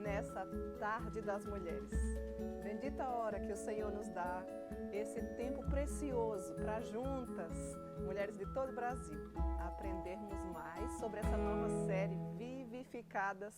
nessa tarde das mulheres. Bendita a hora que o Senhor nos dá esse tempo precioso para juntas, mulheres de todo o Brasil, aprendermos mais sobre essa nova série Vivificadas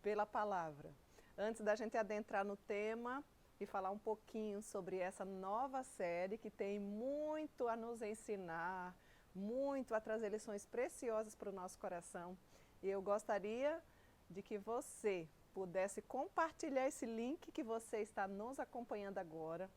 pela Palavra. Antes da gente adentrar no tema e falar um pouquinho sobre essa nova série que tem muito a nos ensinar, muito a trazer lições preciosas para o nosso coração, eu gostaria de que você pudesse compartilhar esse link que você está nos acompanhando agora.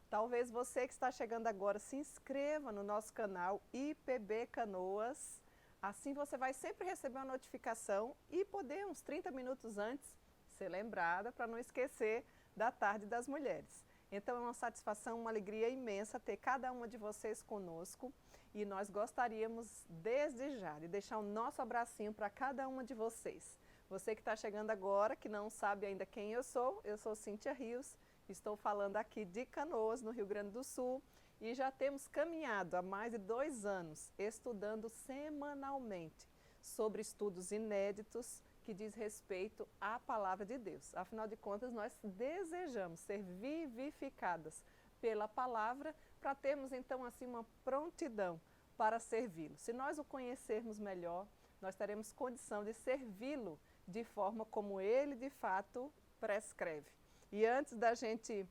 Talvez você que está chegando agora se inscreva no nosso canal IPB Canoas. Assim você vai sempre receber uma notificação e poder, uns 30 minutos antes, ser lembrada para não esquecer da Tarde das Mulheres. Então é uma satisfação, uma alegria imensa ter cada uma de vocês conosco e nós gostaríamos desde já de deixar o nosso abracinho para cada uma de vocês. Você que está chegando agora, que não sabe ainda quem eu sou Cíntia Rios, estou falando aqui de Canoas, no Rio Grande do Sul, e já temos caminhado há mais de 2 anos estudando semanalmente sobre estudos inéditos que diz respeito à Palavra de Deus. Afinal de contas, nós desejamos ser vivificadas pela Palavra para termos então assim uma prontidão para servi-lo. Se nós o conhecermos melhor, nós teremos condição de servi-lo de forma como ele de fato prescreve. E antes da gente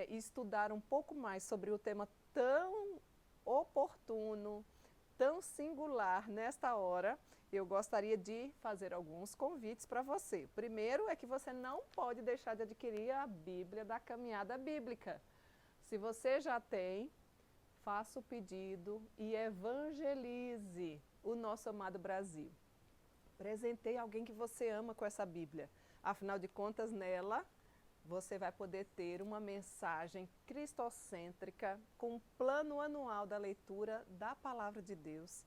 estudar um pouco mais sobre o tema tão oportuno, tão singular nesta hora, eu gostaria de fazer alguns convites para você. Primeiro é que você não pode deixar de adquirir a Bíblia da Caminhada Bíblica. Se você já tem, faça o pedido e evangelize o nosso amado Brasil. Presenteie alguém que você ama com essa Bíblia. Afinal de contas, nela você vai poder ter uma mensagem cristocêntrica com um plano anual da leitura da Palavra de Deus.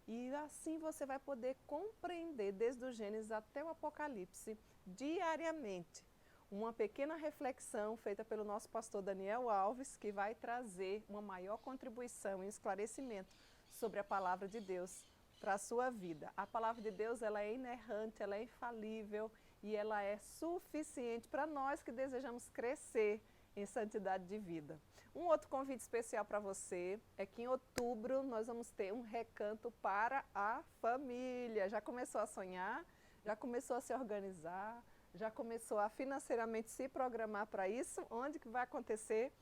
E assim você vai poder compreender desde o Gênesis até o Apocalipse, diariamente, uma pequena reflexão feita pelo nosso pastor Daniel Alves, que vai trazer uma maior contribuição e esclarecimento sobre a Palavra de Deus para a sua vida. A Palavra de Deus ela é inerrante, ela é infalível e ela é suficiente para nós que desejamos crescer em santidade de vida. Um outro convite especial para você é que em outubro nós vamos ter um recanto para a família. Já começou a sonhar? Já começou a se organizar? Já começou a financeiramente se programar para isso? Onde que vai acontecer?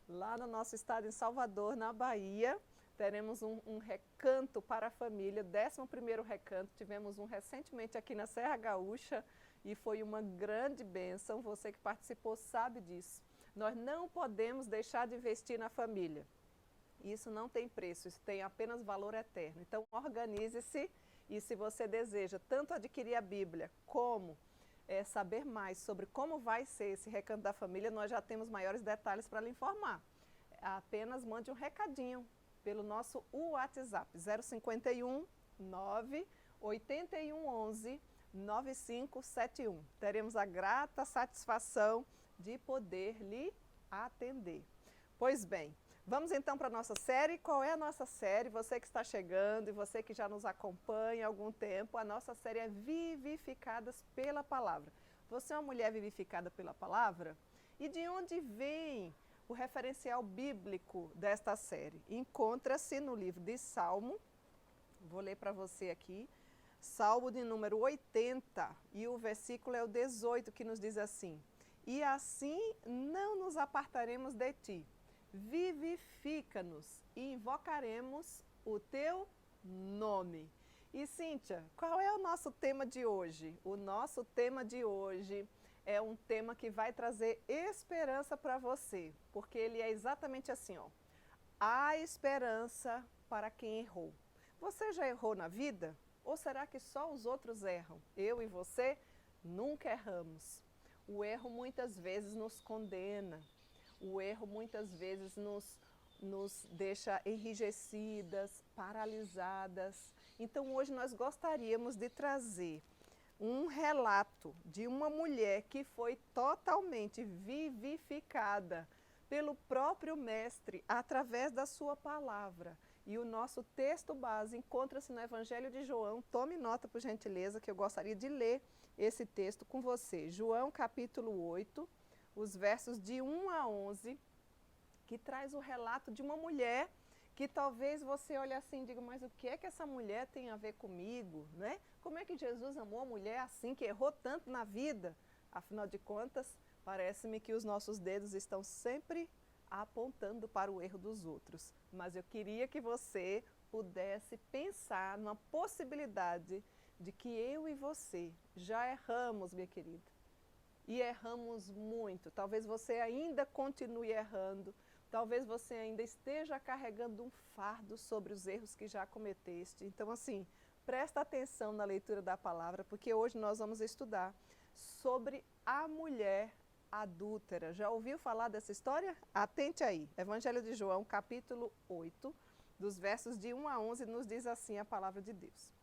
Lá no nosso estado, em Salvador, na Bahia. Teremos um recanto para a família, 11º recanto. Tivemos um recentemente aqui na Serra Gaúcha e foi uma grande bênção. Você que participou sabe disso. Nós não podemos deixar de investir na família. Isso não tem preço, isso tem apenas valor eterno. Então organize-se e se você deseja tanto adquirir a Bíblia como saber mais sobre como vai ser esse recanto da família, nós já temos maiores detalhes para lhe informar. Apenas mande um recadinho pelo nosso WhatsApp, 051 9 81 11 9571. Teremos a grata satisfação de poder lhe atender. Pois bem, vamos então para a nossa série. Qual é a nossa série? Você que está chegando e você que já nos acompanha há algum tempo, a nossa série é Vivificadas pela Palavra. Você é uma mulher vivificada pela Palavra? E de onde vem o referencial bíblico desta série? Encontra-se no livro de Salmo, vou ler para você aqui, Salmo de número 80, e o versículo é o 18, que nos diz assim: e assim não nos apartaremos de ti, vivifica-nos e invocaremos o teu nome. E Cíntia, qual é o nosso tema de hoje? O nosso tema de hoje é um tema que vai trazer esperança para você, porque ele é exatamente assim, ó. Há esperança para quem errou. Você já errou na vida? Ou será que só os outros erram? Eu e você nunca erramos. O erro muitas vezes nos condena. O erro muitas vezes nos deixa enrijecidas, paralisadas. Então hoje nós gostaríamos de trazer um relato de uma mulher que foi totalmente vivificada pelo próprio Mestre através da sua palavra. E o nosso texto base encontra-se no Evangelho de João. Tome nota, por gentileza, que eu gostaria de ler esse texto com você. João capítulo 8, os versos de 1 a 11, que traz o relato de uma mulher que talvez você olhe assim e diga, mas o que é que essa mulher tem a ver comigo, né? Como é que Jesus amou a mulher assim, que errou tanto na vida? Afinal de contas, parece-me que os nossos dedos estão sempre apontando para o erro dos outros. Mas eu queria que você pudesse pensar numa possibilidade de que eu e você já erramos, minha querida. E erramos muito. Talvez você ainda continue errando. Talvez você ainda esteja carregando um fardo sobre os erros que já cometeste. Então, assim, presta atenção na leitura da palavra, porque hoje nós vamos estudar sobre a mulher adúltera. Já ouviu falar dessa história? Atente aí. Evangelho de João, capítulo 8, dos versos de 1 a 11, nos diz assim a palavra de Deus.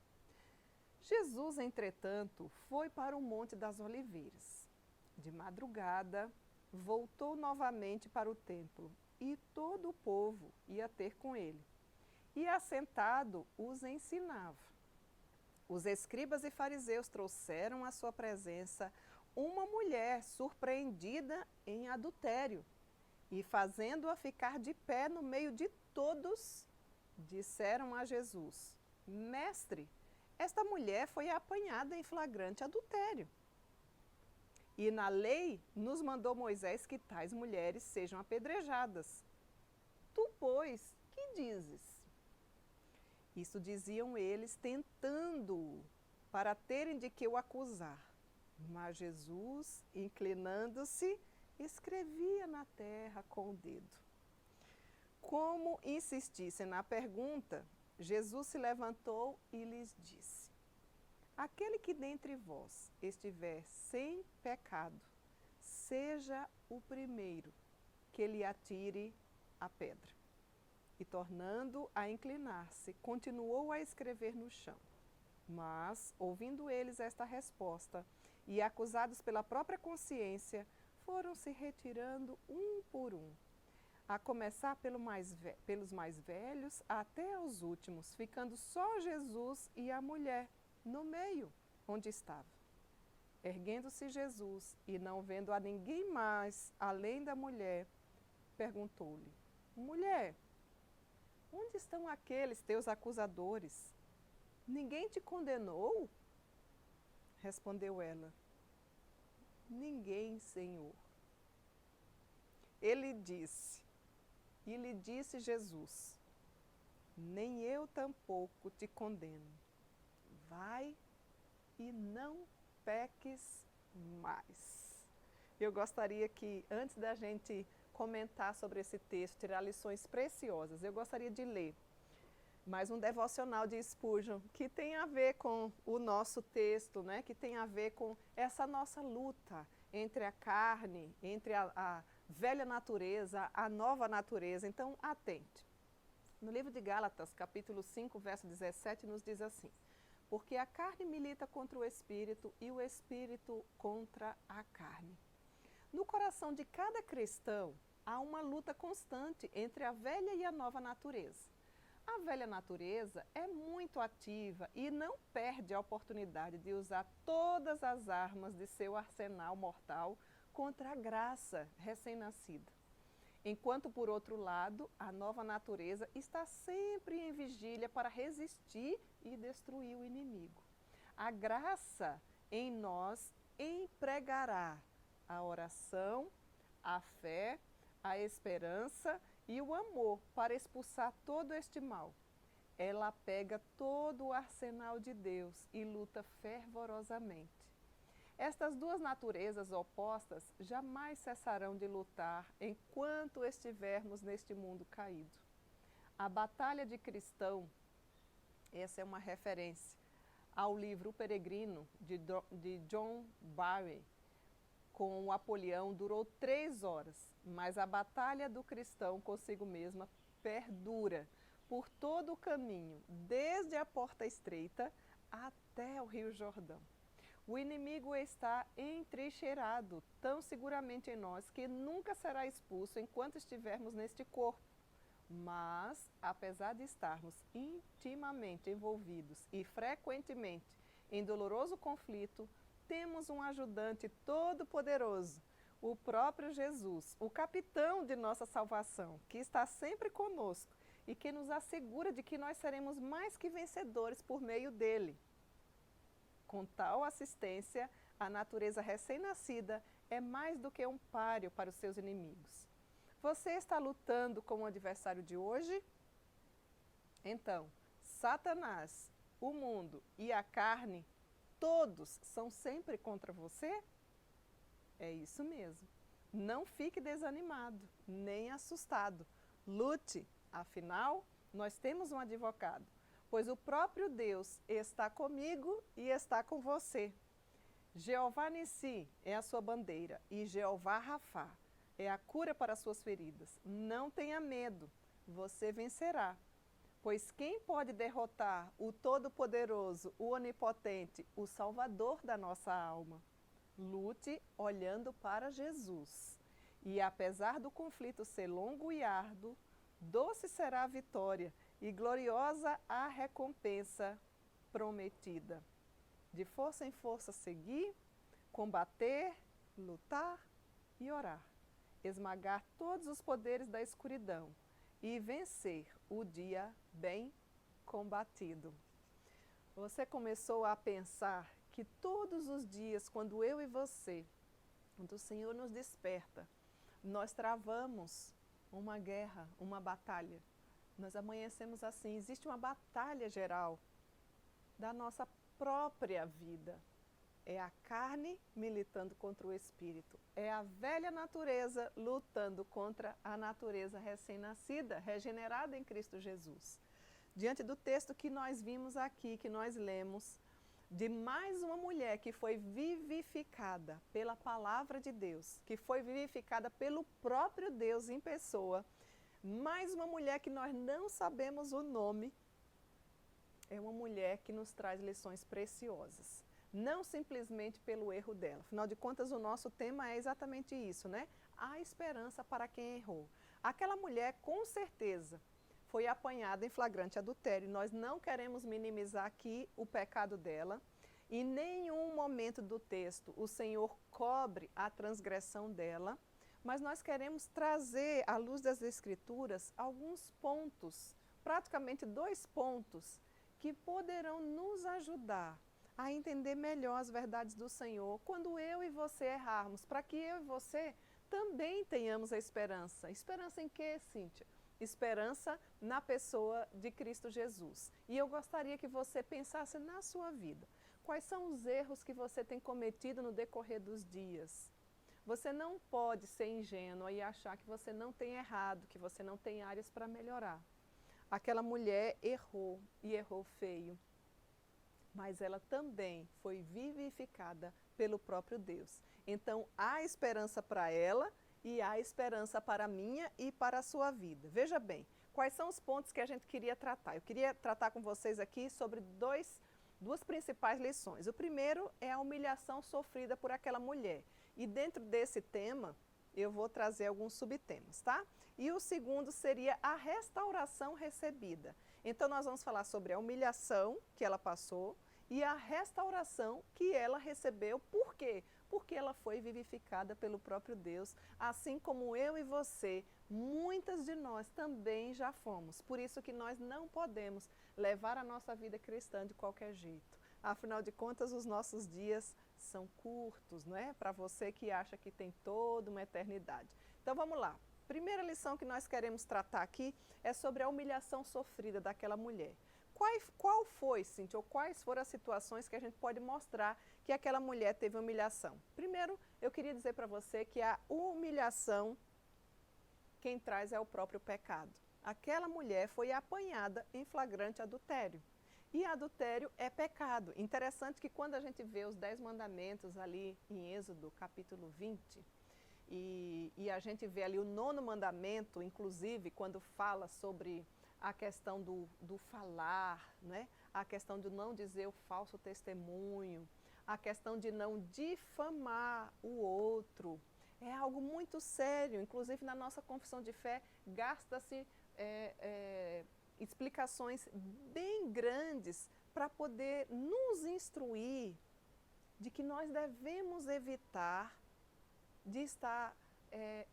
Jesus, entretanto, foi para o Monte das Oliveiras. De madrugada, voltou novamente para o templo, e todo o povo ia ter com ele. E assentado os ensinava. Os escribas e fariseus trouxeram à sua presença uma mulher surpreendida em adultério, e fazendo-a ficar de pé no meio de todos, disseram a Jesus: Mestre, esta mulher foi apanhada em flagrante adultério. E na lei nos mandou Moisés que tais mulheres sejam apedrejadas. Tu, pois, que dizes? Isso diziam eles, tentando-o, para terem de que o acusar. Mas Jesus, inclinando-se, escrevia na terra com o dedo. Como insistissem na pergunta, Jesus se levantou e lhes disse: Aquele que dentre vós estiver sem pecado, seja o primeiro que lhe atire a pedra. E tornando a inclinar-se, continuou a escrever no chão. Mas, ouvindo eles esta resposta, e acusados pela própria consciência, foram se retirando um por um, a começar pelos mais velhos até os últimos, ficando só Jesus e a mulher no meio onde estava. Erguendo-se Jesus e não vendo a ninguém mais além da mulher, perguntou-lhe: Mulher, onde estão aqueles teus acusadores? Ninguém te condenou? Respondeu ela: Ninguém, Senhor. Ele disse, e lhe disse Jesus: Nem eu tampouco te condeno. Vai e não peques mais. Eu gostaria que, antes da gente comentar sobre esse texto, tirar lições preciosas, eu gostaria de ler mais um devocional de Spurgeon, que tem a ver com o nosso texto, né? Que tem a ver com essa nossa luta entre a carne, entre a velha natureza, a nova natureza. Então, atente. No livro de Gálatas, capítulo 5, verso 17, nos diz assim: Porque a carne milita contra o espírito e o espírito contra a carne. No coração de cada cristão, há uma luta constante entre a velha e a nova natureza. A velha natureza é muito ativa e não perde a oportunidade de usar todas as armas de seu arsenal mortal contra a graça recém-nascida. Enquanto, por outro lado, a nova natureza está sempre em vigília para resistir e destruir o inimigo. A graça em nós empregará a oração, a fé, a esperança e o amor para expulsar todo este mal. Ela pega todo o arsenal de Deus e luta fervorosamente. Estas duas naturezas opostas jamais cessarão de lutar enquanto estivermos neste mundo caído. A batalha de cristão, essa é uma referência ao livro O Peregrino, de John Barry, com o Apolião, durou 3 horas, mas a batalha do cristão consigo mesma perdura por todo o caminho, desde a porta estreita até o Rio Jordão. O inimigo está entrincheirado tão seguramente em nós que nunca será expulso enquanto estivermos neste corpo. Mas, apesar de estarmos intimamente envolvidos e frequentemente em doloroso conflito, temos um ajudante todo-poderoso, o próprio Jesus, o capitão de nossa salvação, que está sempre conosco e que nos assegura de que nós seremos mais que vencedores por meio dele. Com tal assistência, a natureza recém-nascida é mais do que um páreo para os seus inimigos. Você está lutando com o adversário de hoje? Então, Satanás, o mundo e a carne, todos são sempre contra você? É isso mesmo. Não fique desanimado, nem assustado. Lute, afinal, nós temos um advogado, pois o próprio Deus está comigo e está com você. Jeová Nissi é a sua bandeira e Jeová Rafá é a cura para as suas feridas. Não tenha medo, você vencerá. Pois quem pode derrotar o Todo-Poderoso, o Onipotente, o Salvador da nossa alma? Lute olhando para Jesus. E apesar do conflito ser longo e árduo, doce será a vitória e gloriosa a recompensa prometida. De força em força seguir, combater, lutar e orar. Esmagar todos os poderes da escuridão e vencer o dia bem combatido. Você começou a pensar que todos os dias, quando eu e você, quando o Senhor nos desperta, nós travamos uma guerra, uma batalha. Nós amanhecemos assim, existe uma batalha geral da nossa própria vida. É a carne militando contra o espírito. É a velha natureza lutando contra a natureza recém-nascida, regenerada em Cristo Jesus. Diante do texto que nós vimos aqui, que nós lemos, de mais uma mulher que foi vivificada pela palavra de Deus, que foi vivificada pelo próprio Deus em pessoa, mais uma mulher que nós não sabemos o nome, é uma mulher que nos traz lições preciosas. Não simplesmente pelo erro dela. Afinal de contas, o nosso tema é exatamente isso, né? Há esperança para quem errou. Aquela mulher, com certeza, foi apanhada em flagrante adultério. Nós não queremos minimizar aqui o pecado dela. Em nenhum momento do texto o Senhor cobre a transgressão dela, mas nós queremos trazer, à luz das Escrituras, alguns pontos, praticamente 2 pontos, que poderão nos ajudar a entender melhor as verdades do Senhor quando eu e você errarmos, para que eu e você também tenhamos a esperança. Esperança em quê, Cíntia? Esperança na pessoa de Cristo Jesus. E eu gostaria que você pensasse na sua vida. Quais são os erros que você tem cometido no decorrer dos dias? Você não pode ser ingênua e achar que você não tem errado, que você não tem áreas para melhorar. Aquela mulher errou e errou feio. Mas ela também foi vivificada pelo próprio Deus. Então, há esperança para ela e há esperança para a minha e para a sua vida. Veja bem, quais são os pontos que a gente queria tratar? Eu queria tratar com vocês aqui sobre duas principais lições. O primeiro é a humilhação sofrida por aquela mulher. E dentro desse tema, eu vou trazer alguns subtemas, tá? E o segundo seria a restauração recebida. Então, nós vamos falar sobre a humilhação que ela passou e a restauração que ela recebeu. Por quê? Porque ela foi vivificada pelo próprio Deus, assim como eu e você, muitas de nós também já fomos. Por isso que nós não podemos levar a nossa vida cristã de qualquer jeito. Afinal de contas, os nossos dias são curtos, não é? Para você que acha que tem toda uma eternidade. Então, vamos lá. Primeira lição que nós queremos tratar aqui é sobre a humilhação sofrida daquela mulher. Qual foi, Cíntia, ou quais foram as situações que a gente pode mostrar que aquela mulher teve humilhação? Primeiro, eu queria dizer para você que a humilhação, quem traz é o próprio pecado. Aquela mulher foi apanhada em flagrante adultério. E adultério é pecado. Interessante que quando a gente vê os 10 mandamentos ali em Êxodo, capítulo 20, e a gente vê ali o 9º mandamento, inclusive, quando fala sobre a questão do falar, né? A questão de não dizer o falso testemunho, a questão de não difamar o outro. É algo muito sério, inclusive na nossa confissão de fé, gasta-se explicações bem grandes para poder nos instruir de que nós devemos evitar de estar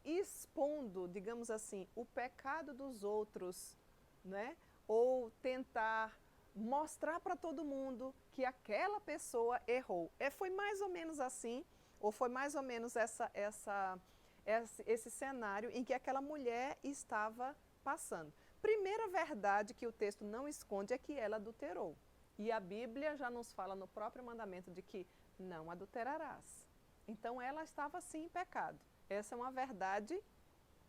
expondo, digamos assim, o pecado dos outros, né? Ou tentar mostrar para todo mundo que aquela pessoa errou. Foi mais ou menos assim, ou foi mais ou menos esse cenário em que aquela mulher estava passando. Primeira verdade que o texto não esconde é que ela adulterou. E a Bíblia já nos fala no próprio mandamento de que não adulterarás. Então ela estava sim em pecado. Essa é uma verdade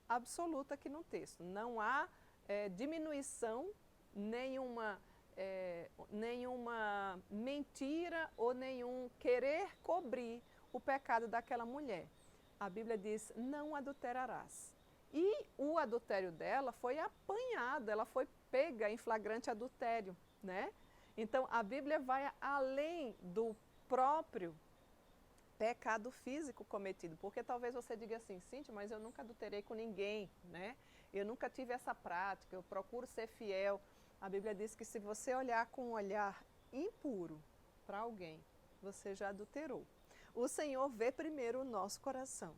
absoluta aqui no texto. Não há diminuição, nenhuma mentira ou nenhum querer cobrir o pecado daquela mulher. A Bíblia diz, não adulterarás. E o adultério dela foi apanhado, ela foi pega em flagrante adultério, né? Então a Bíblia vai além do próprio pecado físico cometido, porque talvez você diga assim, Cíntia, mas eu nunca adulterei com ninguém, né? Eu nunca tive essa prática, eu procuro ser fiel. A Bíblia diz que se você olhar com um olhar impuro para alguém, você já adulterou. O Senhor vê primeiro o nosso coração.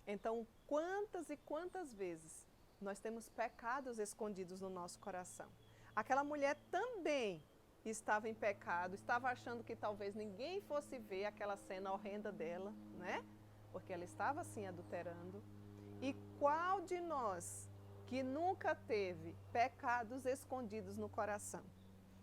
Então, quantas e quantas vezes nós temos pecados escondidos no nosso coração? Aquela mulher também estava em pecado, estava achando que talvez ninguém fosse ver aquela cena horrenda dela, né? Porque ela estava assim adulterando. E qual de nós que nunca teve pecados escondidos no coração?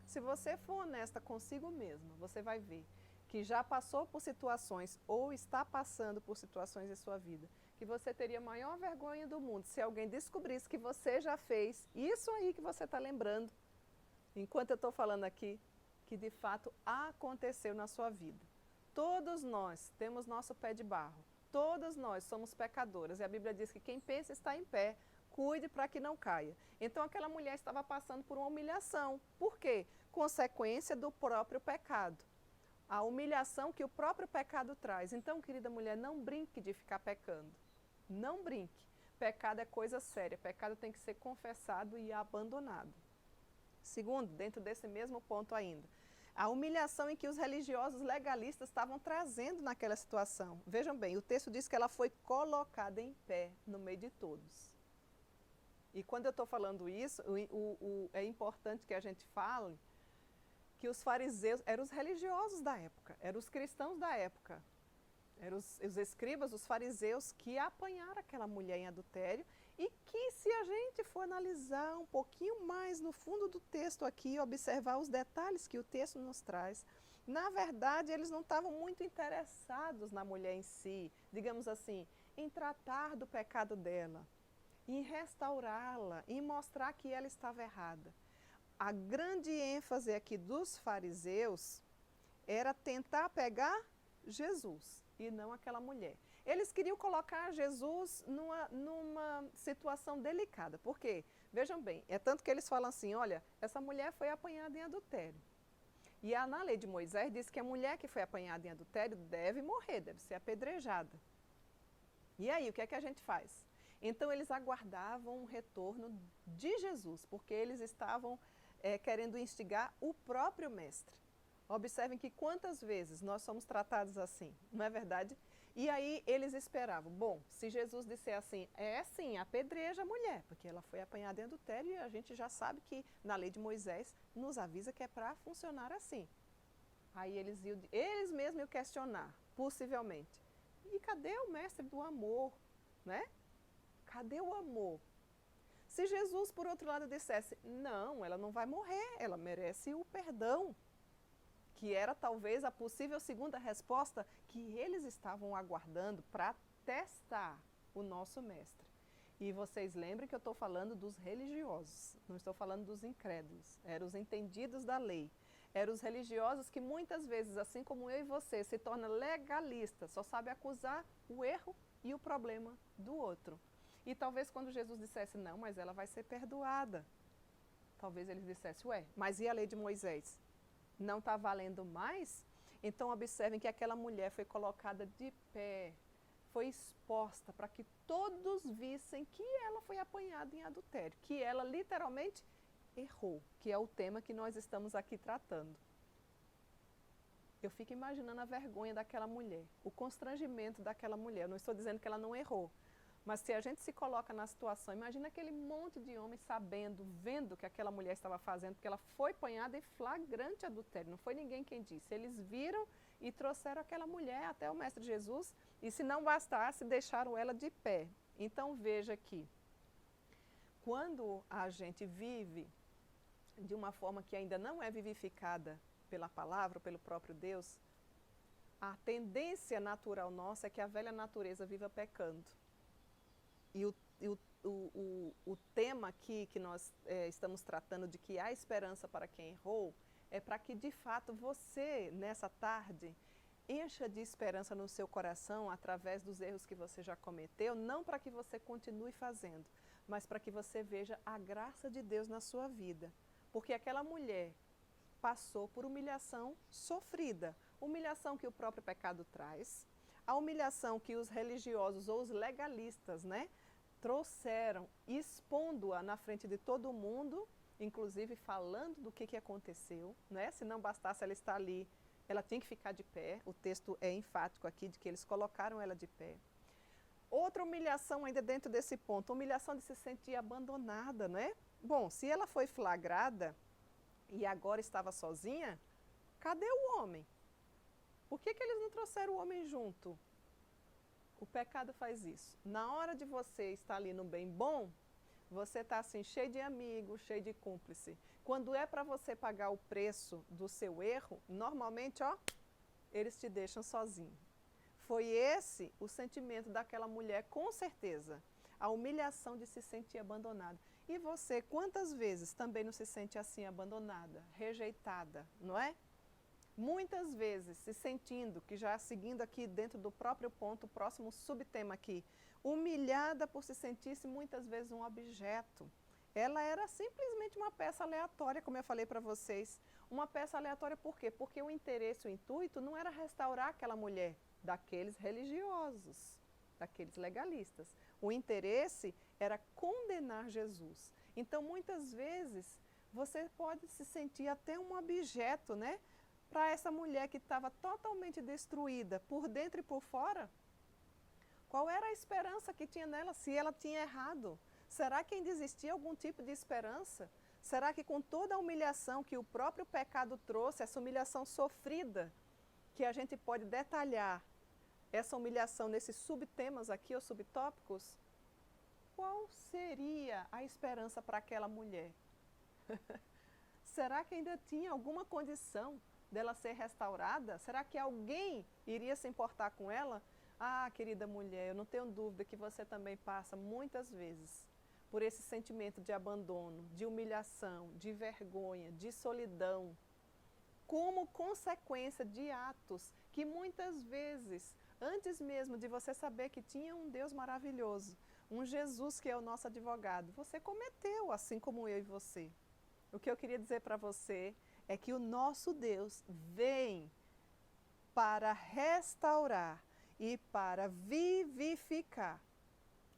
Se você for honesta consigo mesma, você vai ver que já passou por situações ou está passando por situações em sua vida, que você teria a maior vergonha do mundo se alguém descobrisse que você já fez isso aí que você está lembrando, enquanto eu estou falando aqui, que de fato aconteceu na sua vida. Todos nós temos nosso pé de barro, todas nós somos pecadoras, e a Bíblia diz que quem pensa está em pé, cuide para que não caia. Então aquela mulher estava passando por uma humilhação. Por quê? Consequência do próprio pecado. A humilhação que o próprio pecado traz. Então, querida mulher, não brinque de ficar pecando. Não brinque. Pecado é coisa séria. Pecado tem que ser confessado e abandonado. Segundo, dentro desse mesmo ponto ainda, a humilhação em que os religiosos legalistas estavam trazendo naquela situação. Vejam bem, o texto diz que ela foi colocada em pé no meio de todos. E quando eu estou falando isso, é importante que a gente fale que os fariseus eram os religiosos da época, eram os cristãos da época, eram os escribas, os fariseus que apanharam aquela mulher em adultério e que, se a gente for analisar um pouquinho mais no fundo do texto aqui, observar os detalhes que o texto nos traz, na verdade eles não estavam muito interessados na mulher em si, digamos assim, em tratar do pecado dela, em restaurá-la, em mostrar que ela estava errada. A grande ênfase aqui dos fariseus era tentar pegar Jesus e não aquela mulher. Eles queriam colocar Jesus numa situação delicada. Por quê? Vejam bem, é tanto que eles falam assim, olha, essa mulher foi apanhada em adultério. E na lei de Moisés diz que a mulher que foi apanhada em adultério deve morrer, deve ser apedrejada. E aí, o que é que a gente faz? Então eles aguardavam um retorno de Jesus, porque eles estavam querendo instigar o próprio mestre. Observem que quantas vezes nós somos tratados assim, não é verdade? E aí eles esperavam, bom, se Jesus disser assim, sim, apedreja a mulher, porque ela foi apanhada em adultério e a gente já sabe que na lei de Moisés nos avisa que é para funcionar assim. Aí eles mesmos iam questionar, possivelmente, e cadê o mestre do amor, né? Cadê o amor? Se Jesus, por outro lado, dissesse, não, ela não vai morrer, ela merece o perdão, que era talvez a possível segunda resposta que eles estavam aguardando para testar o nosso mestre. E vocês lembrem que eu estou falando dos religiosos, não estou falando dos incrédulos, eram os entendidos da lei. Eram os religiosos que muitas vezes, assim como eu e você, se torna legalista, só sabe acusar o erro e o problema do outro. E talvez quando Jesus dissesse, não, mas ela vai ser perdoada. Talvez eles dissessem, ué, mas e a lei de Moisés? Não está valendo mais? Então observem que aquela mulher foi colocada de pé, foi exposta para que todos vissem que ela foi apanhada em adultério, que ela literalmente errou, que é o tema que nós estamos aqui tratando. Eu fico imaginando a vergonha daquela mulher, o constrangimento daquela mulher. Eu não estou dizendo que ela não errou, mas se a gente se coloca na situação, imagina aquele monte de homens sabendo, vendo o que aquela mulher estava fazendo, porque ela foi apanhada em flagrante adultério, não foi ninguém quem disse. Eles viram e trouxeram aquela mulher até o Mestre Jesus, e se não bastasse, deixaram ela de pé. Então veja aqui, quando a gente vive de uma forma que ainda não é vivificada pela palavra, pelo próprio Deus, a tendência natural nossa é que a velha natureza viva pecando. E o tema aqui que nós estamos tratando de que há esperança para quem errou, é para que de fato você, nessa tarde, encha de esperança no seu coração através dos erros que você já cometeu, não para que você continue fazendo, mas para que você veja a graça de Deus na sua vida. Porque aquela mulher passou por humilhação sofrida, humilhação que o próprio pecado traz, a humilhação que os religiosos ou os legalistas, trouxeram, expondo-a na frente de todo mundo, inclusive falando do que aconteceu, Se não bastasse ela estar ali, ela tinha que ficar de pé. O texto é enfático aqui de que eles colocaram ela de pé. Outra humilhação ainda dentro desse ponto, humilhação de se sentir abandonada, Bom, se ela foi flagrada e agora estava sozinha, cadê o homem? Por que eles não trouxeram o homem junto? O pecado faz isso. Na hora de você estar ali no bem bom, você está assim, cheio de amigos, cheio de cúmplice. Quando é para você pagar o preço do seu erro, normalmente, eles te deixam sozinho. Foi esse o sentimento daquela mulher, com certeza. A humilhação de se sentir abandonada. E você, quantas vezes também não se sente assim, abandonada, rejeitada, não é? Muitas vezes se sentindo, que já seguindo aqui dentro do próprio ponto, o próximo subtema aqui, humilhada por se sentir-se muitas vezes um objeto. Ela era simplesmente uma peça aleatória, como eu falei para vocês. Uma peça aleatória por quê? Porque o interesse, o intuito não era restaurar aquela mulher daqueles religiosos, daqueles legalistas. O interesse era condenar Jesus. Então, muitas vezes, você pode se sentir até um objeto, para essa mulher que estava totalmente destruída por dentro e por fora. Qual era a esperança que tinha nela se ela tinha errado? Será que ainda existia algum tipo de esperança? Será que com toda a humilhação que o próprio pecado trouxe, essa humilhação sofrida, que a gente pode detalhar, essa humilhação nesses subtemas aqui, ou subtópicos, qual seria a esperança para aquela mulher? Será que ainda tinha alguma condição dela ser restaurada? Será que alguém iria se importar com ela? Ah, querida mulher, eu não tenho dúvida que você também passa muitas vezes por esse sentimento de abandono, de humilhação, de vergonha, de solidão, como consequência de atos que muitas vezes, antes mesmo de você saber que tinha um Deus maravilhoso, um Jesus que é o nosso advogado, você cometeu, assim como eu e você. O que eu queria dizer para você é que o nosso Deus vem para restaurar e para vivificar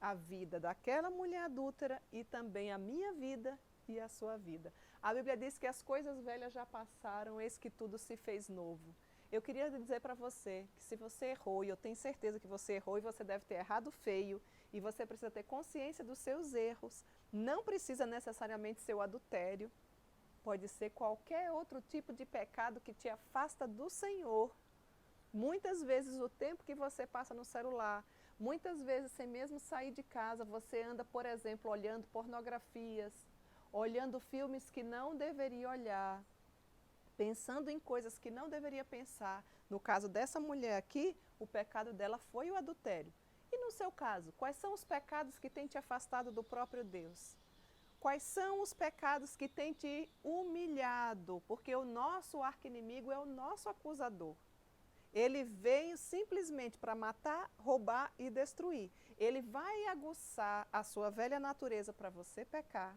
a vida daquela mulher adúltera e também a minha vida e a sua vida. A Bíblia diz que as coisas velhas já passaram, eis que tudo se fez novo. Eu queria dizer para você que se você errou, e eu tenho certeza que você errou e você deve ter errado feio, e você precisa ter consciência dos seus erros, não precisa necessariamente ser o adultério, pode ser qualquer outro tipo de pecado que te afasta do Senhor. Muitas vezes o tempo que você passa no celular, muitas vezes sem mesmo sair de casa, você anda, por exemplo, olhando pornografias, olhando filmes que não deveria olhar, pensando em coisas que não deveria pensar. No caso dessa mulher aqui, o pecado dela foi o adultério. E no seu caso, quais são os pecados que têm te afastado do próprio Deus? Quais são os pecados que têm te humilhado? Porque o nosso arqui-inimigo é o nosso acusador. Ele veio simplesmente para matar, roubar e destruir. Ele vai aguçar a sua velha natureza para você pecar,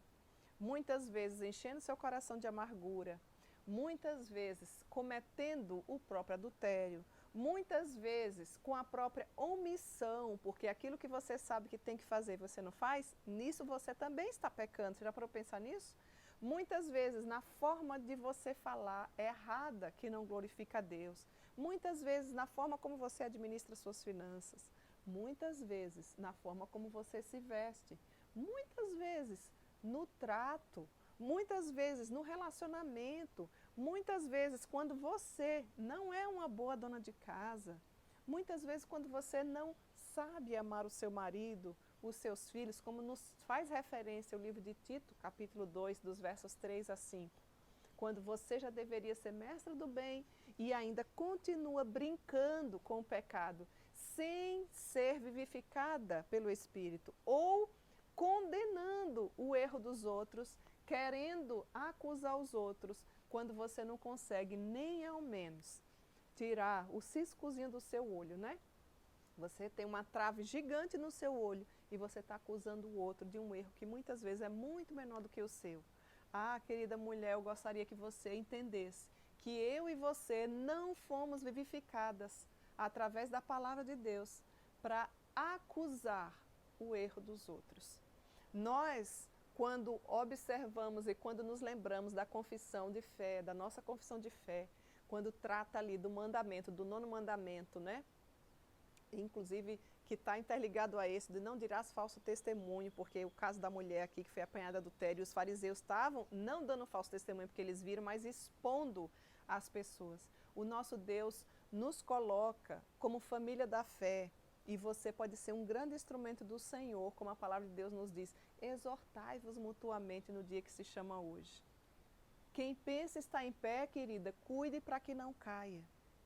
muitas vezes enchendo seu coração de amargura, muitas vezes cometendo o próprio adultério, muitas vezes com a própria omissão, porque aquilo que você sabe que tem que fazer você não faz, nisso você também está pecando. Você já parou para pensar nisso? Muitas vezes na forma de você falar errada, que não glorifica a Deus. Muitas vezes na forma como você administra suas finanças. Muitas vezes na forma como você se veste. Muitas vezes no trato. Muitas vezes no relacionamento. Muitas vezes quando você não é uma boa dona de casa. Muitas vezes quando você não sabe amar o seu marido, os seus filhos, como nos faz referência o livro de Tito, capítulo 2, dos versos 3 a 5. Quando você já deveria ser mestra do bem e ainda continua brincando com o pecado, sem ser vivificada pelo Espírito, ou condenando o erro dos outros, querendo acusar os outros, quando você não consegue nem ao menos tirar o ciscozinho do seu olho, né? Você tem uma trave gigante no seu olho e você está acusando o outro de um erro que muitas vezes é muito menor do que o seu. Ah, querida mulher, eu gostaria que você entendesse que eu e você não fomos vivificadas através da palavra de Deus para acusar o erro dos outros. Nós, quando observamos e quando nos lembramos da confissão de fé, da nossa confissão de fé, quando trata ali do mandamento, do 9º mandamento, né? Inclusive que está interligado a esse, de não dirás falso testemunho, porque o caso da mulher aqui que foi apanhada adultério, os fariseus estavam não dando falso testemunho porque eles viram, mas expondo as pessoas. O nosso Deus nos coloca como família da fé, e você pode ser um grande instrumento do Senhor, como a palavra de Deus nos diz, exortai-vos mutuamente no dia que se chama hoje. Quem pensa estar em pé, querida, cuide para que não caia.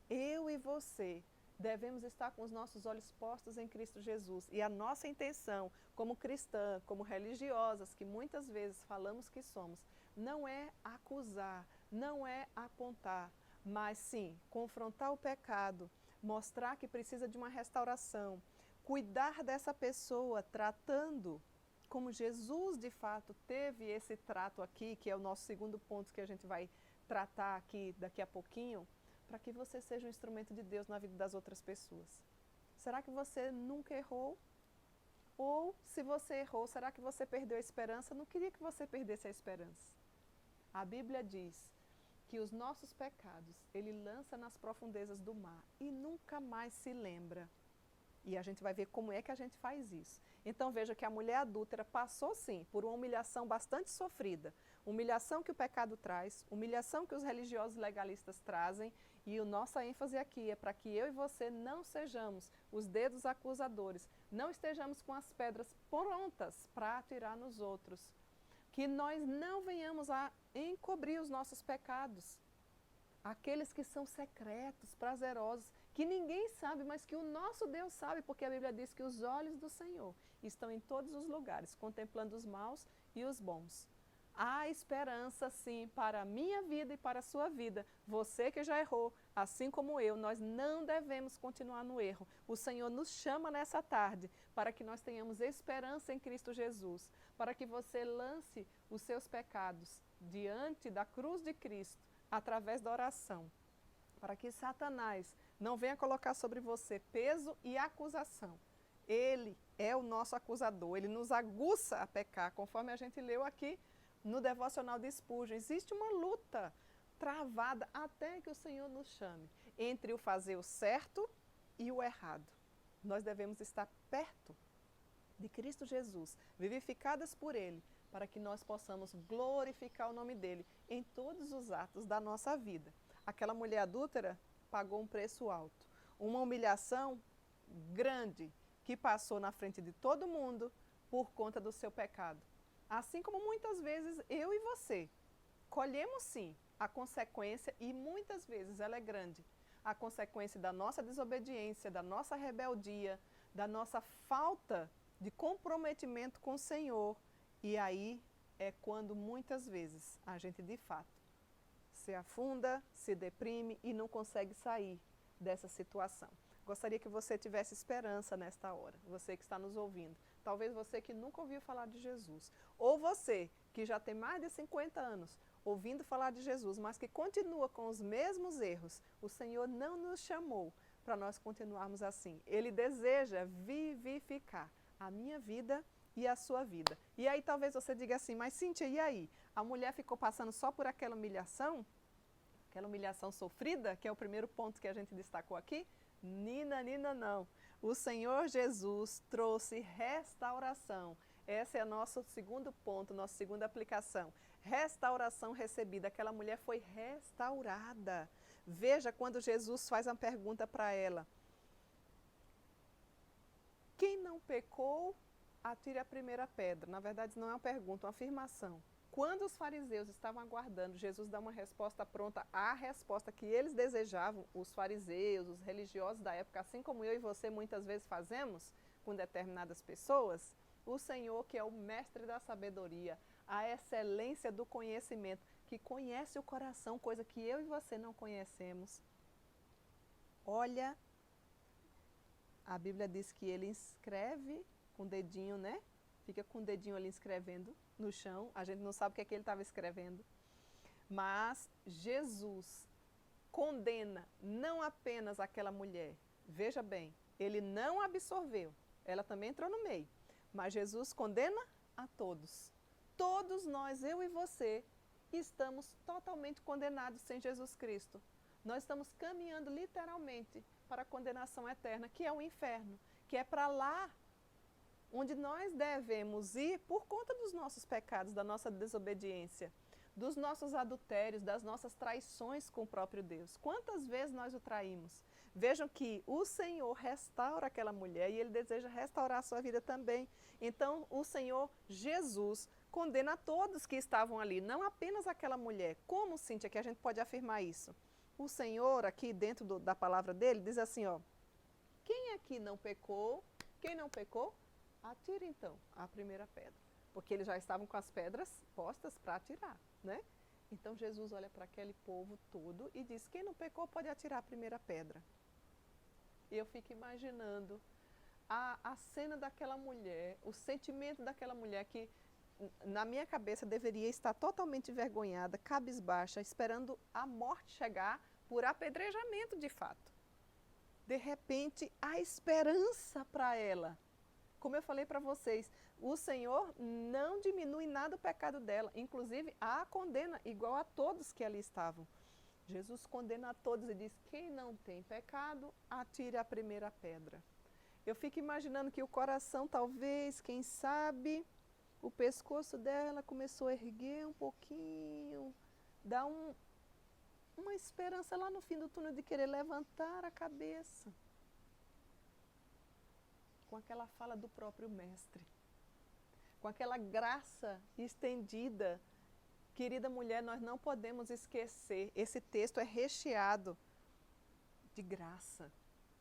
Eu e você devemos estar com os nossos olhos postos em Cristo Jesus. E a nossa intenção, como cristã, como religiosas, que muitas vezes falamos que somos, não é acusar, não é apontar, mas sim confrontar o pecado, mostrar que precisa de uma restauração, cuidar dessa pessoa, tratando como Jesus de fato teve esse trato aqui, que é o nosso segundo ponto que a gente vai tratar aqui daqui a pouquinho, para que você seja um instrumento de Deus na vida das outras pessoas. Será que você nunca errou? Ou, se você errou, será que você perdeu a esperança? Não queria que você perdesse a esperança. A Bíblia diz que os nossos pecados, Ele lança nas profundezas do mar e nunca mais se lembra. E a gente vai ver como é que a gente faz isso. Então veja que a mulher adúltera passou sim por uma humilhação bastante sofrida. Humilhação que o pecado traz, humilhação que os religiosos legalistas trazem, e a nossa ênfase aqui é para que eu e você não sejamos os dedos acusadores, não estejamos com as pedras prontas para atirar nos outros. Que nós não venhamos a encobrir os nossos pecados, aqueles que são secretos, prazerosos, que ninguém sabe, mas que o nosso Deus sabe, porque a Bíblia diz que os olhos do Senhor estão em todos os lugares, contemplando os maus e os bons. Há esperança, sim, para a minha vida e para a sua vida. Você que já errou, assim como eu, nós não devemos continuar no erro. O Senhor nos chama nessa tarde para que nós tenhamos esperança em Cristo Jesus, para que você lance os seus pecados diante da cruz de Cristo, através da oração, para que Satanás não venha colocar sobre você peso e acusação. Ele é o nosso acusador, ele nos aguça a pecar, conforme a gente leu aqui no devocional de Spurgeon. Existe uma luta travada até que o Senhor nos chame entre o fazer o certo e o errado. Nós devemos estar perto de Cristo Jesus, vivificadas por Ele, para que nós possamos glorificar o nome dEle em todos os atos da nossa vida. Aquela mulher adúltera pagou um preço alto, uma humilhação grande que passou na frente de todo mundo por conta do seu pecado. Assim como muitas vezes eu e você colhemos sim a consequência, e muitas vezes ela é grande, a consequência da nossa desobediência, da nossa rebeldia, da nossa falta de comprometimento com o Senhor. E aí é quando muitas vezes a gente de fato se afunda, se deprime e não consegue sair dessa situação. Gostaria que você tivesse esperança nesta hora, você que está nos ouvindo. Talvez você que nunca ouviu falar de Jesus, ou você que já tem mais de 50 anos ouvindo falar de Jesus, mas que continua com os mesmos erros. O Senhor não nos chamou para nós continuarmos assim. Ele deseja vivificar a minha vida e a sua vida. E aí talvez você diga assim, mas Cíntia, e aí? A mulher ficou passando só por aquela humilhação sofrida, que é o primeiro ponto que a gente destacou aqui? Nina, não. O Senhor Jesus trouxe restauração. Esse é o nosso segundo ponto, nossa segunda aplicação. Restauração recebida. Aquela mulher foi restaurada. Veja quando Jesus faz uma pergunta para ela. Quem não pecou, atire a primeira pedra. Na verdade, não é uma pergunta, é uma afirmação. Quando os fariseus estavam aguardando Jesus dar uma resposta pronta à resposta que eles desejavam, os fariseus, os religiosos da época, assim como eu e você muitas vezes fazemos com determinadas pessoas, o Senhor, que é o mestre da sabedoria, a excelência do conhecimento, que conhece o coração, coisa que eu e você não conhecemos. Olha, a Bíblia diz que ele escreve com o dedinho, né? Fica com o dedinho ali escrevendo no chão. A gente não sabe o que é que ele estava escrevendo. Mas Jesus condena não apenas aquela mulher. Veja bem, ele não absorveu. Ela também entrou no meio. Mas Jesus condena a todos. Todos nós, eu e você, estamos totalmente condenados sem Jesus Cristo. Nós estamos caminhando literalmente para a condenação eterna, que é o inferno, que é para lá onde nós devemos ir por conta dos nossos pecados, da nossa desobediência, dos nossos adultérios, das nossas traições com o próprio Deus. Quantas vezes nós o traímos? Vejam que o Senhor restaura aquela mulher e Ele deseja restaurar a sua vida também. Então, o Senhor Jesus condena a todos que estavam ali, não apenas aquela mulher. Como, Cíntia, que a gente pode afirmar isso? O Senhor, aqui dentro da palavra dele, diz assim, ó, quem aqui não pecou? Quem não pecou? Atire então a primeira pedra, porque eles já estavam com as pedras postas para atirar, né? Então Jesus olha para aquele povo todo e diz, quem não pecou pode atirar a primeira pedra. E eu fico imaginando a cena daquela mulher, o sentimento daquela mulher que na minha cabeça deveria estar totalmente envergonhada, cabisbaixa, esperando a morte chegar por apedrejamento de fato. De repente, a esperança para ela. Como eu falei para vocês, o Senhor não diminui nada o pecado dela, inclusive a condena, igual a todos que ali estavam. Jesus condena a todos e diz, quem não tem pecado, atire a primeira pedra. Eu fico imaginando que o coração, talvez, quem sabe, o pescoço dela começou a erguer um pouquinho, dá uma esperança lá no fim do túnel de querer levantar a cabeça. Com aquela fala do próprio mestre, com aquela graça estendida. Querida mulher, nós não podemos esquecer, esse texto é recheado de graça.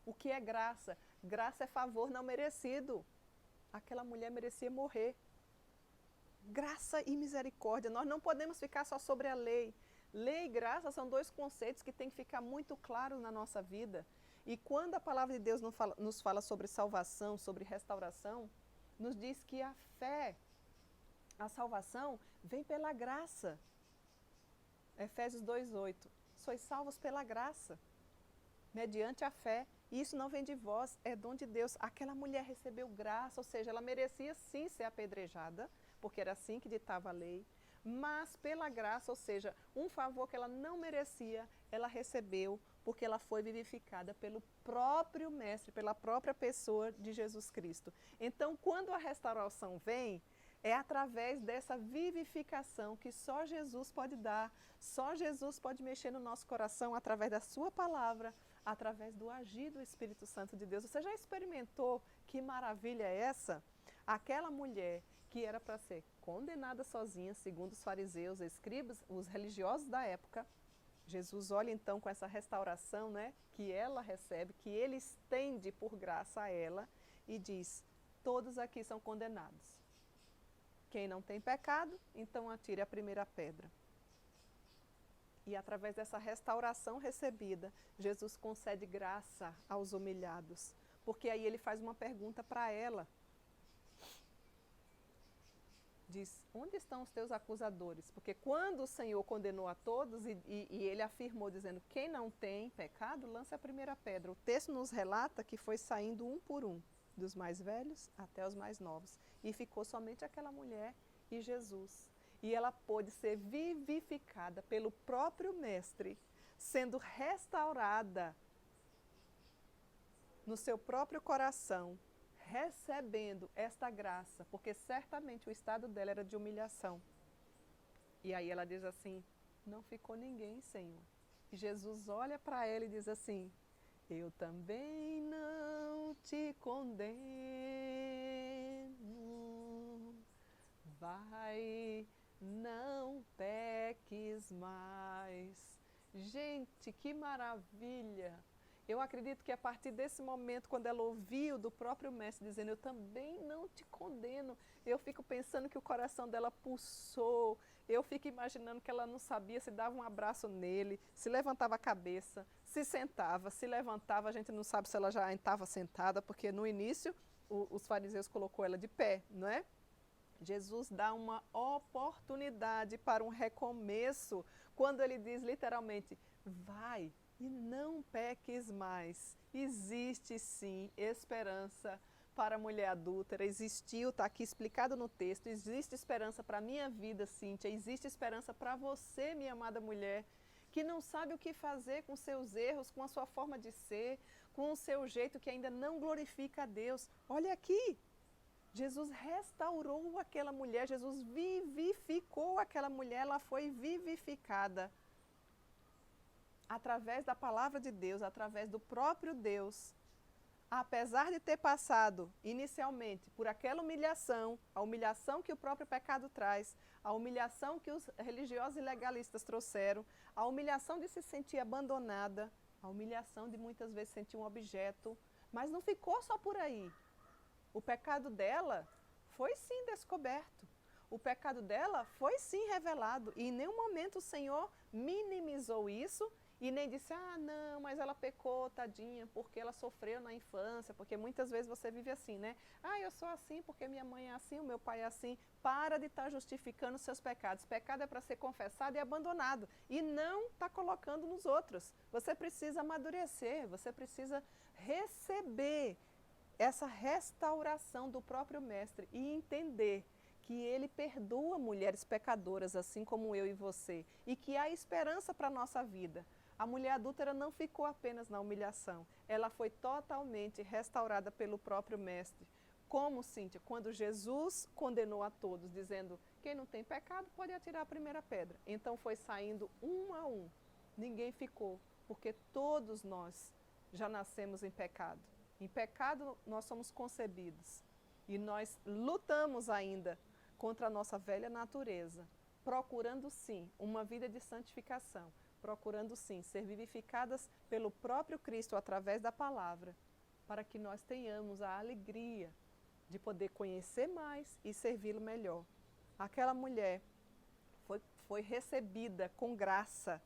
O que é graça? Graça é favor não merecido. Aquela mulher merecia morrer. Graça e misericórdia, nós não podemos ficar só sobre a lei. Lei e graça são dois conceitos que têm que ficar muito claros na nossa vida. E quando a palavra de Deus nos fala sobre salvação, sobre restauração, nos diz que a fé, a salvação, vem pela graça. Efésios 2:8. Sois salvos pela graça, mediante a fé. E isso não vem de vós, é dom de Deus. Aquela mulher recebeu graça, ou seja, ela merecia sim ser apedrejada, porque era assim que ditava a lei. Mas pela graça, ou seja, um favor que ela não merecia, ela recebeu porque ela foi vivificada pelo próprio Mestre, pela própria pessoa de Jesus Cristo. Então, quando a restauração vem, é através dessa vivificação que só Jesus pode dar, só Jesus pode mexer no nosso coração através da sua palavra, através do agir do Espírito Santo de Deus. Você já experimentou que maravilha é essa? Aquela mulher que era para ser condenada sozinha, segundo os fariseus, escribas, os religiosos da época, Jesus olha então com essa restauração, né, que ela recebe, que ele estende por graça a ela e diz, todos aqui são condenados. Quem não tem pecado, então atire a primeira pedra. E através dessa restauração recebida, Jesus concede graça aos humilhados. Porque aí ele faz uma pergunta para ela. diz, onde estão os teus acusadores? Porque quando o Senhor condenou a todos e ele afirmou dizendo, quem não tem pecado, lance a primeira pedra. O texto nos relata que foi saindo um por um, dos mais velhos até os mais novos. E ficou somente aquela mulher e Jesus. E ela pôde ser vivificada pelo próprio Mestre, sendo restaurada no seu próprio coração, recebendo esta graça, porque certamente o estado dela era de humilhação. E aí ela diz assim, não ficou ninguém, Senhor. E Jesus olha para ela e diz assim, eu também não te condeno, vai, não peques mais. Gente, que maravilha! Eu acredito que a partir desse momento, quando ela ouviu do próprio mestre dizendo, eu também não te condeno, eu fico pensando que o coração dela pulsou, eu fico imaginando que ela não sabia se dava um abraço nele, se levantava a cabeça, se sentava, se levantava, a gente não sabe se ela já estava sentada, porque no início os fariseus colocou ela de pé, não é? Jesus dá uma oportunidade para um recomeço, quando ele diz literalmente, vai e não peques mais. Existe sim esperança para a mulher adúltera, existiu, está aqui explicado no texto, existe esperança para a minha vida, Cíntia, existe esperança para você, minha amada mulher, que não sabe o que fazer com seus erros, com a sua forma de ser, com o seu jeito que ainda não glorifica a Deus. Olha aqui, Jesus restaurou aquela mulher, Jesus vivificou aquela mulher, ela foi vivificada através da palavra de Deus, através do próprio Deus. Apesar de ter passado inicialmente por aquela humilhação, a humilhação que o próprio pecado traz, a humilhação que os religiosos e legalistas trouxeram, a humilhação de se sentir abandonada, a humilhação de muitas vezes sentir um objeto, mas não ficou só por aí. O pecado dela foi sim descoberto. O pecado dela foi sim revelado. E em nenhum momento o Senhor minimizou isso e nem disse, não, mas ela pecou, tadinha, porque ela sofreu na infância, porque muitas vezes você vive assim, né? Eu sou assim porque minha mãe é assim, o meu pai é assim. Para de estar justificando seus pecados. Pecado é para ser confessado e abandonado. E não está colocando nos outros. Você precisa amadurecer, você precisa receber essa restauração do próprio Mestre e entender que ele perdoa mulheres pecadoras, assim como eu e você, e que há esperança para a nossa vida. A mulher adúltera não ficou apenas na humilhação, ela foi totalmente restaurada pelo próprio Mestre. Como, Cíntia, quando Jesus condenou a todos, dizendo, quem não tem pecado pode atirar a primeira pedra. Então foi saindo um a um, ninguém ficou, porque todos nós já nascemos em pecado. Em pecado nós somos concebidos e nós lutamos ainda contra a nossa velha natureza, procurando sim uma vida de santificação, procurando sim ser vivificadas pelo próprio Cristo através da palavra, para que nós tenhamos a alegria de poder conhecer mais e servi-lo melhor. Aquela mulher foi recebida com graça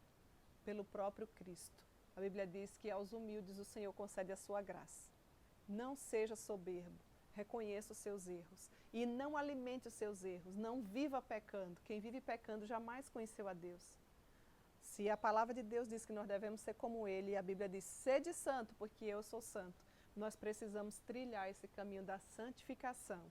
pelo próprio Cristo. A Bíblia diz que aos humildes o Senhor concede a sua graça. Não seja soberbo, reconheça os seus erros e não alimente os seus erros, não viva pecando. Quem vive pecando jamais conheceu a Deus. Se a palavra de Deus diz que nós devemos ser como Ele, e a Bíblia diz, sede santo, porque eu sou santo, nós precisamos trilhar esse caminho da santificação,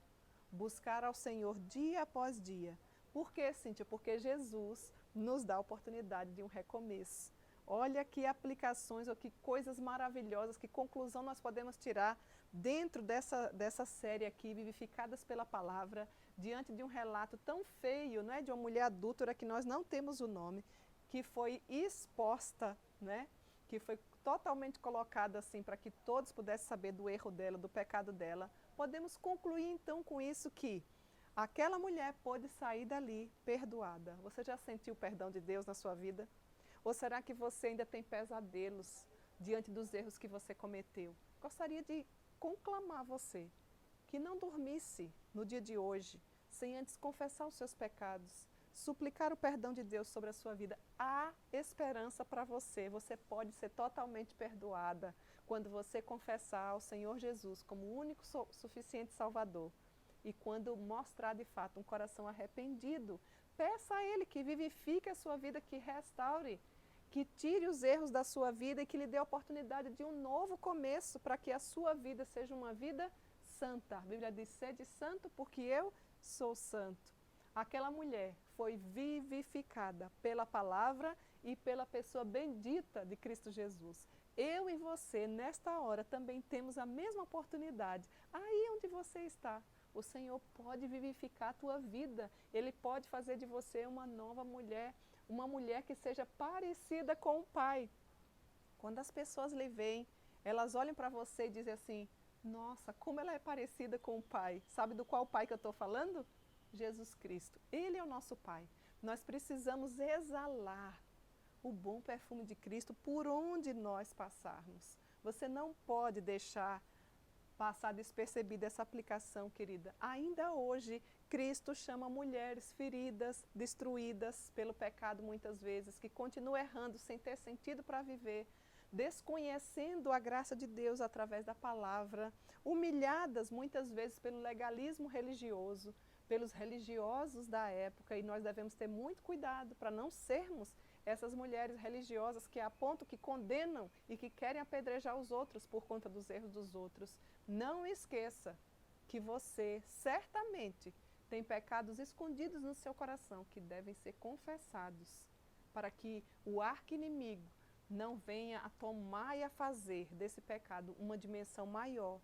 buscar ao Senhor dia após dia. Por quê, Cíntia? Porque Jesus nos dá a oportunidade de um recomeço. Olha que aplicações, ou que coisas maravilhosas, que conclusão nós podemos tirar dentro dessa série aqui, Vivificadas pela Palavra, diante de um relato tão feio, né, de uma mulher adúltera que nós não temos o nome, que foi exposta, né, que foi totalmente colocada assim para que todos pudessem saber do erro dela, do pecado dela. Podemos concluir então com isso que aquela mulher pôde sair dali perdoada. Você já sentiu o perdão de Deus na sua vida? Ou será que você ainda tem pesadelos diante dos erros que você cometeu? Gostaria de conclamar você que não dormisse no dia de hoje, sem antes confessar os seus pecados, suplicar o perdão de Deus sobre a sua vida. Há esperança para você, você pode ser totalmente perdoada quando você confessar ao Senhor Jesus como o único suficiente Salvador. E quando mostrar de fato um coração arrependido, peça a Ele que vivifique a sua vida, que restaure, que tire os erros da sua vida e que lhe dê a oportunidade de um novo começo para que a sua vida seja uma vida santa. A Bíblia diz, sede santo porque eu sou santo. Aquela mulher foi vivificada pela palavra e pela pessoa bendita de Cristo Jesus. Eu e você, nesta hora, também temos a mesma oportunidade. Aí onde você está, o Senhor pode vivificar a tua vida. Ele pode fazer de você uma nova mulher, uma mulher que seja parecida com o Pai. Quando as pessoas lhe veem, elas olham para você e dizem assim, nossa, como ela é parecida com o Pai. Sabe do qual Pai que eu estou falando? Jesus Cristo. Ele é o nosso Pai. Nós precisamos exalar o bom perfume de Cristo por onde nós passarmos. Você não pode deixar passar despercebida essa aplicação, querida. Ainda hoje, Cristo chama mulheres feridas, destruídas pelo pecado muitas vezes, que continuam errando sem ter sentido para viver, desconhecendo a graça de Deus através da palavra, humilhadas muitas vezes pelo legalismo religioso, pelos religiosos da época, e nós devemos ter muito cuidado para não sermos essas mulheres religiosas que apontam, que condenam e que querem apedrejar os outros por conta dos erros dos outros. Não esqueça que você certamente tem pecados escondidos no seu coração que devem ser confessados para que o arqui-inimigo não venha a tomar e a fazer desse pecado uma dimensão maior,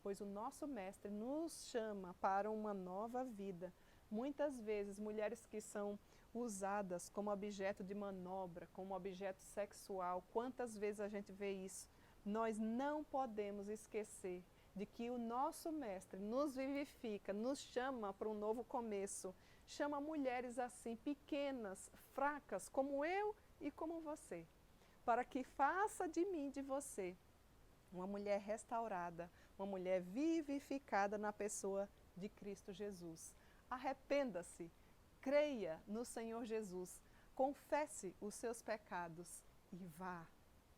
pois o nosso Mestre nos chama para uma nova vida. Muitas vezes, mulheres que são usadas como objeto de manobra, como objeto sexual, quantas vezes a gente vê isso? Nós não podemos esquecer de que o nosso Mestre nos vivifica, nos chama para um novo começo, chama mulheres assim, pequenas, fracas, como eu e como você, para que faça de mim, de você, uma mulher restaurada, uma mulher vivificada na pessoa de Cristo Jesus. Arrependa-se, creia no Senhor Jesus, confesse os seus pecados e vá,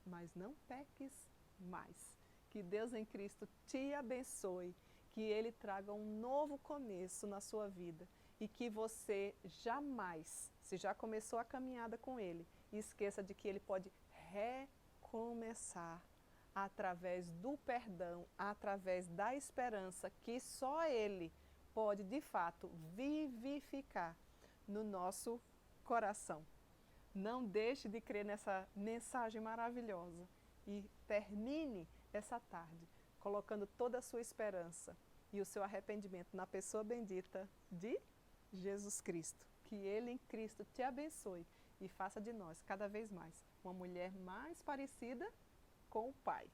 mas não peques mais. Que Deus em Cristo te abençoe, que Ele traga um novo começo na sua vida e que você jamais, se já começou a caminhada com Ele, esqueça de que Ele pode recomeçar através do perdão, através da esperança, que só Ele pode, de fato, vivificar no nosso coração. Não deixe de crer nessa mensagem maravilhosa e termine essa tarde colocando toda a sua esperança e o seu arrependimento na pessoa bendita de Jesus Cristo. Que Ele em Cristo te abençoe e faça de nós, cada vez mais, uma mulher mais parecida com o Pai.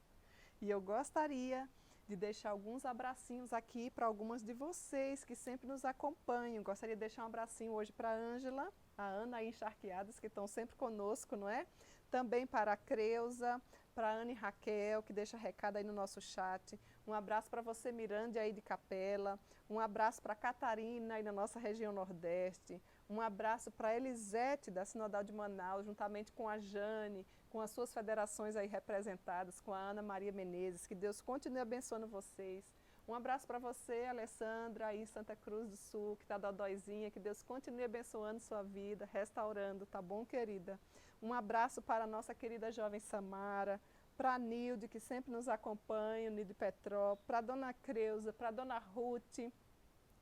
E eu gostaria de deixar alguns abracinhos aqui para algumas de vocês que sempre nos acompanham. Gostaria de deixar um abracinho hoje para a Ângela, a Ana aí encharqueadas, que estão sempre conosco, não é? Também para a Creuza, para a Ana e Raquel, que deixa recado aí no nosso chat. Um abraço para você, Mirande, aí de Capela. Um abraço para a Catarina, aí na nossa região Nordeste. Um abraço para a Elisete, da Sinodal de Manaus, juntamente com a Jane, com as suas federações aí representadas, com a Ana Maria Menezes. Que Deus continue abençoando vocês. Um abraço para você, Alessandra, aí em Santa Cruz do Sul, que está dodóizinha. Que Deus continue abençoando sua vida, restaurando, tá bom, querida? Um abraço para a nossa querida jovem Samara, para a Nilde, que sempre nos acompanha, Nilde Petrópolis, para a dona Creuza, para a dona Ruth.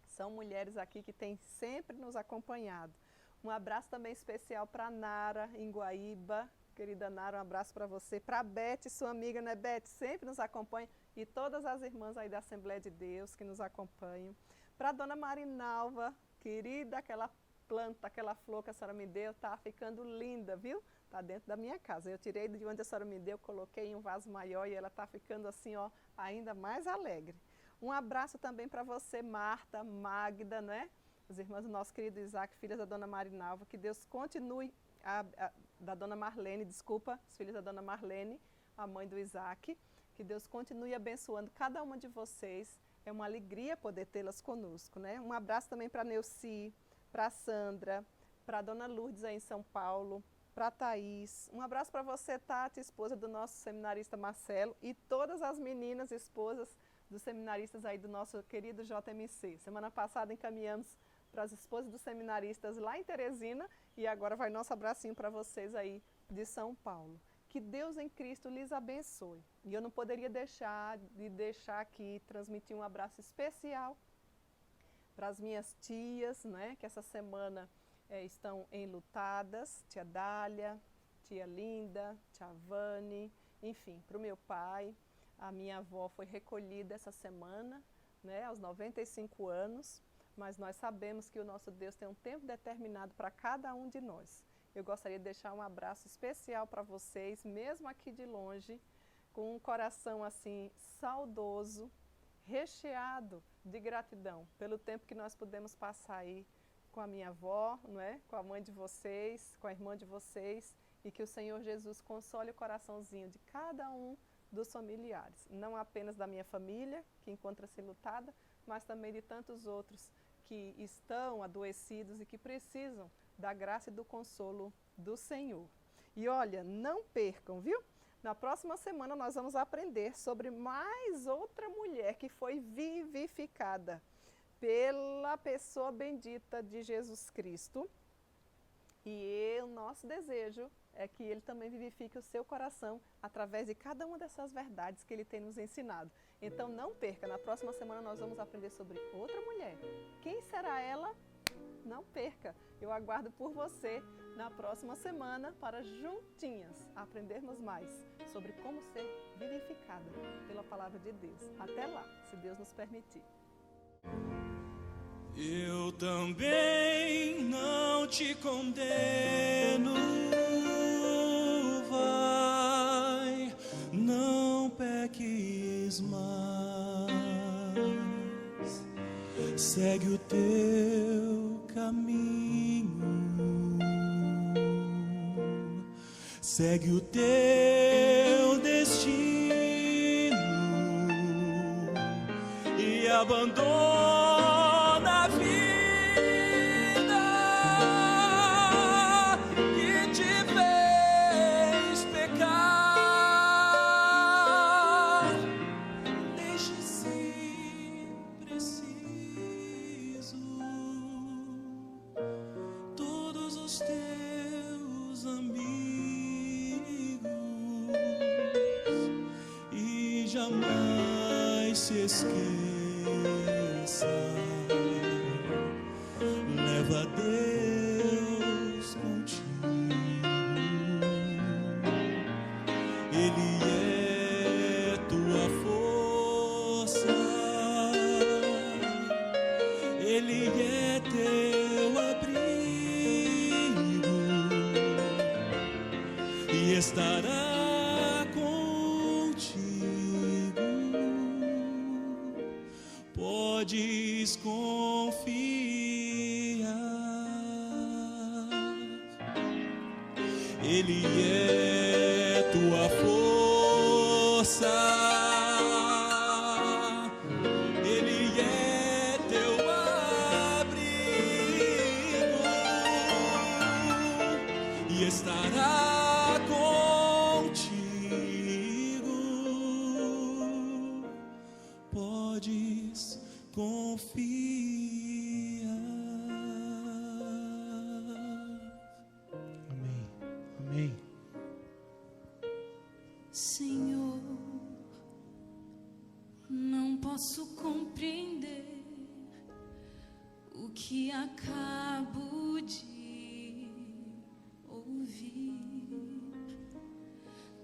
São mulheres aqui que têm sempre nos acompanhado. Um abraço também especial para a Nara, em Guaíba. Querida Nara, um abraço para você. Para a Beth, sua amiga, né, Beth? Sempre nos acompanha. E todas as irmãs aí da Assembleia de Deus que nos acompanham. Para a dona Marinalva, querida, aquela planta, aquela flor que a senhora me deu, tá ficando linda, viu? Tá dentro da minha casa. Eu tirei de onde a senhora me deu, coloquei em um vaso maior e ela tá ficando assim, ó, ainda mais alegre. Um abraço também para você, Marta, Magda, né? As irmãs do nosso querido Isaac, filhas da dona Marinalva, que Deus continue, da dona Marlene, desculpa, as filhas da dona Marlene, a mãe do Isaac, que Deus continue abençoando cada uma de vocês. É uma alegria poder tê-las conosco, né? Um abraço também para a Neuci, para a Sandra, para a dona Lourdes aí em São Paulo, para a Thaís. Um abraço para você, Tati, esposa do nosso seminarista Marcelo, e todas as meninas esposas dos seminaristas aí do nosso querido JMC. Semana passada encaminhamos para as esposas dos seminaristas lá em Teresina e agora vai nosso abracinho para vocês aí de São Paulo. Que Deus em Cristo lhes abençoe. E eu não poderia deixar aqui, transmitir um abraço especial para as minhas tias, né, que essa semana estão enlutadas, tia Dália, tia Linda, tia Vane, enfim, para o meu pai. A minha avó foi recolhida essa semana, né, aos 95 anos, mas nós sabemos que o nosso Deus tem um tempo determinado para cada um de nós. Eu gostaria de deixar um abraço especial para vocês, mesmo aqui de longe, com um coração assim saudoso, recheado de gratidão pelo tempo que nós pudemos passar aí com a minha avó, não é? Com a mãe de vocês, com a irmã de vocês, e que o Senhor Jesus console o coraçãozinho de cada um dos familiares, não apenas da minha família, que encontra-se lutada, mas também de tantos outros que estão adoecidos e que precisam da graça e do consolo do Senhor. E olha, não percam, viu? Na próxima semana nós vamos aprender sobre mais outra mulher que foi vivificada pela pessoa bendita de Jesus Cristo. E o nosso desejo é que Ele também vivifique o seu coração através de cada uma dessas verdades que Ele tem nos ensinado. Então não perca, na próxima semana nós vamos aprender sobre outra mulher. Quem será ela? Não perca. Eu aguardo por você na próxima semana para juntinhas aprendermos mais sobre como ser vivificada pela palavra de Deus. Até lá, se Deus nos permitir. Eu também não te condeno, vai, não peques mais, segue o teu caminho, segue o teu destino e abandona a vida que te fez pecar. Deixe se preciso todos os teus amigos e jamais se esqueça. Leva Deus contigo. Ele é tua força, Ele é teu abrigo e estará contigo. Podes confiar, Ele é tua força, Ele é teu abrigo e estará contigo. Podes confiar. Amém. Amém. Senhor, não posso compreender o que acabo de ouvir.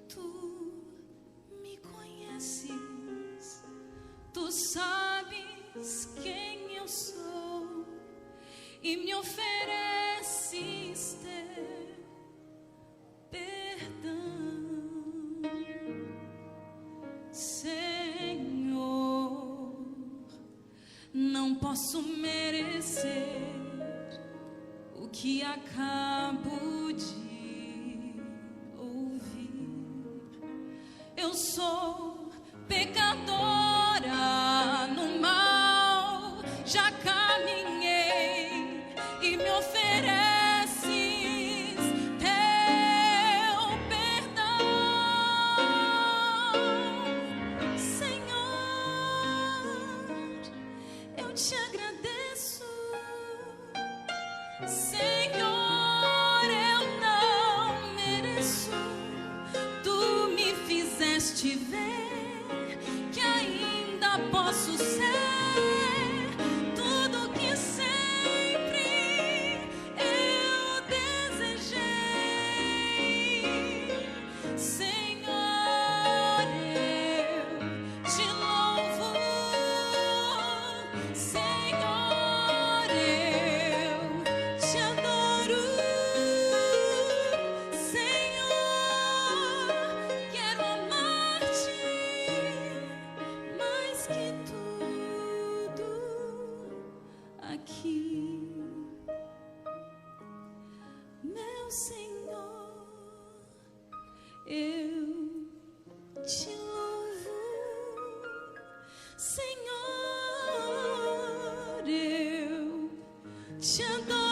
Tu me conheces, tu sabes quem eu sou e me ofereces teu perdão. Senhor, não posso merecer o que acabo de ouvir. Eu sou pecadora, no mal já caminhei e me ofereces teu perdão. Senhor, te agradeço, Senhor, eu não mereço. Tu me fizeste ver que ainda posso ser tudo que sempre eu desejei. Senhor, eu te louvo. Senhor, eu te adoro. Senhor, quero amar-te mais que tudo aqui. Meu Senhor, eu te louvo. Senhor, eu te adoro.